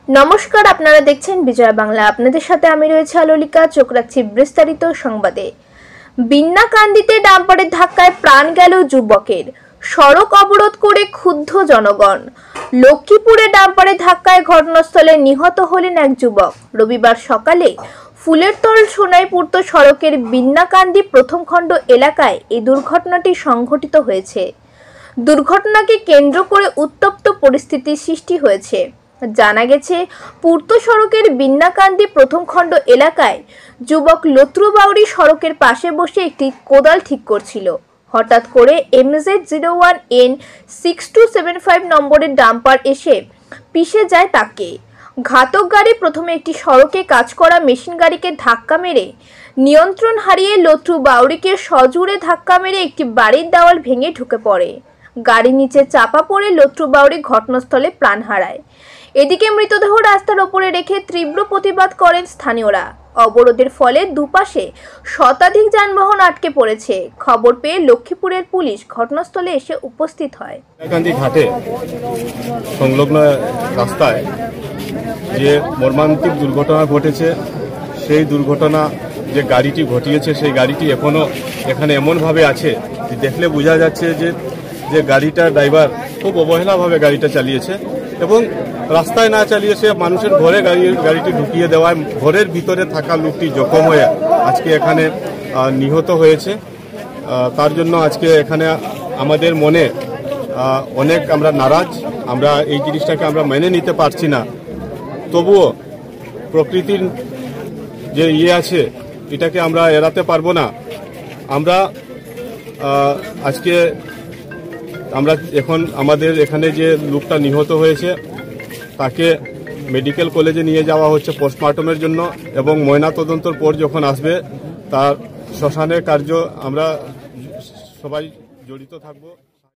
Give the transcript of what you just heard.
নমস্কার, আপনারা দেখছেন বিজয় বাংলা। আপনাদের সাথে আমি রয়েছে আলোলিকা। চোখ রাখছি বিস্তারিত সংবাদে। বিন্নাকান্দিতে ডাম্পারের ধাক্কায় প্রাণ গেল যুবকের, সড়ক অবরোধ করে ক্ষুব্ধ জনগণ। লক্ষ্মীপুরে ডাম্পারের ধাক্কায় ঘটনাস্থলে নিহত হলেন এক যুবক। রবিবার সকালে ফুলেরতল সোনাইপূর্ত সড়কের বিন্নাকান্দি প্রথম খণ্ড এলাকায় এই দুর্ঘটনাটি সংঘটিত হয়েছে। দুর্ঘটনাকে কেন্দ্র করে উত্তপ্ত পরিস্থিতির সৃষ্টি হয়েছে। জানা গেছে, পূর্ত সড়কের বিন্নাকান্দি প্রথম খণ্ড এলাকায় যুবক লত্রুবাউরি সড়কের পাশে বসে একটি কোদাল ঠিক করছিল। হঠাৎ করে MZ01N6275 নম্বরের ডাম্পার এসে পিষে যায় তাকে। ঘাতক গাড়ি প্রথমে একটি সড়কে কাজ করা মেশিন গাড়িকে ধাক্কা মেরে নিয়ন্ত্রণ হারিয়ে লত্রুবাউরিকে সজোরে ধাক্কা মেরে একটি বাড়ির দেওয়াল ভেঙে ঢুকে পড়ে। গাড়ি নিচে চাপা পড়ে লত্রুবাউরি ঘটনাস্থলে প্রাণ হারায়। এদিকে মৃতদেহ রাস্তার ওপরে রেখে তীব্র প্রতিবাদ করেন স্থানীয়রা। অবরোধের ফলে দুপাশে শতাধিক যানবাহন আটকে পড়েছে। খবর পেয়ে লক্ষ্মীপুরের পুলিশ ঘটনাস্থলে এসে উপস্থিত হয়। বিন্নাকান্দি ঘাটে সংলগ্ন রাস্তায় যে মর্মান্তিক দুর্ঘটনা ঘটেছে, সেই দুর্ঘটনা যে গাড়িটি ঘটিয়েছে সেই গাড়িটি এখনো এখানে এমনভাবে আছে যে দেখলে বোঝা যাচ্ছে যে গাড়িটার ড্রাইভার খুব অবহেলাভাবে গাড়িটা চালিয়েছে এবং রাস্তায় না চালিয়ে সে মানুষের ঘরে গাড়িটি ঢুকিয়ে দেওয়ায় ঘরের ভিতরে থাকা লোকটি জখম হয়ে আজকে এখানে নিহত হয়েছে। তার জন্য আজকে এখানে আমাদের মনে অনেক আমরা নারাজ। আমরা এই জিনিসটাকে আমরা মেনে নিতে পারছি না। তবুও প্রকৃতির যে আছে এটাকে আমরা এড়াতে পারবো না। আমরা আজকে এখন আমাদের এখানে যে লোকটা নিহত হয়েছে তাকে মেডিকেল কলেজে নিয়ে যাওয়া হচ্ছে পোস্টমর্টমের জন্য এবং ময়নাতদন্তের পর যখন আসবে তার শ্মশানের কার্য আমরা সবাই জড়িত থাকবো।